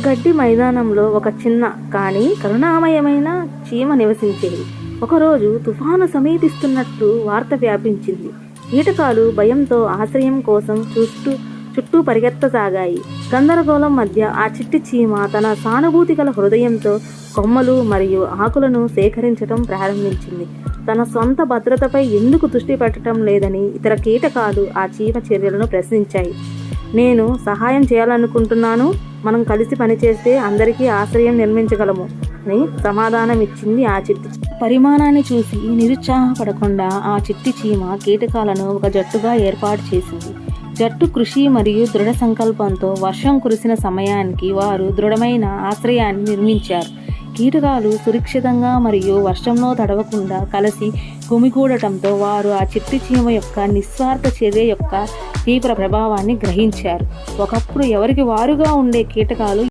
గడ్డి మైదానంలో ఒక చిన్న కానీ కరుణామయమైన చీమ నివసించేది. ఒకరోజు తుఫాను సమీపిస్తున్నట్టు వార్త వ్యాపించింది. కీటకాలు భయంతో ఆశ్రయం కోసం చుట్టూ పరిగెత్తసాగాయి. గందరగోళం మధ్య ఆ చిట్టి చీమ తన సానుభూతి గల హృదయంతో కొమ్మలు మరియు ఆకులను సేకరించటం ప్రారంభించింది. తన సొంత భద్రతపై ఎందుకు దృష్టి పెట్టడం లేదని ఇతర కీటకాలు ఆ చీమ చర్యలను ప్రశ్నించాయి. నేను సహాయం చేయాలనుకుంటున్నాను, మనం కలిసి పనిచేస్తే అందరికీ ఆశ్రయం నిర్మించగలము అని సమాధానం ఇచ్చింది ఆ చిట్టి. పరిమాణాన్ని చూసి నిరుత్సాహపడకుండా ఆ చిట్టి చీమ కీటకాలను ఒక జట్టుగా ఏర్పాటు చేసింది. జట్టు కృషి మరియు దృఢ సంకల్పంతో వర్షం కురిసిన సమయానికి వారు దృఢమైన ఆశ్రయాన్ని నిర్మించారు. కీటకాలు సురక్షితంగా మరియు వర్షంలో తడవకుండా కలిసి గుమిగూడటంతో వారు ఆ చిట్టి చీమ యొక్క నిస్వార్థ చర్య యొక్క తీవ్ర ప్రభావాన్ని గ్రహించారు. ఒకప్పుడు ఎవరికి వారుగా ఉండే కీటకాలు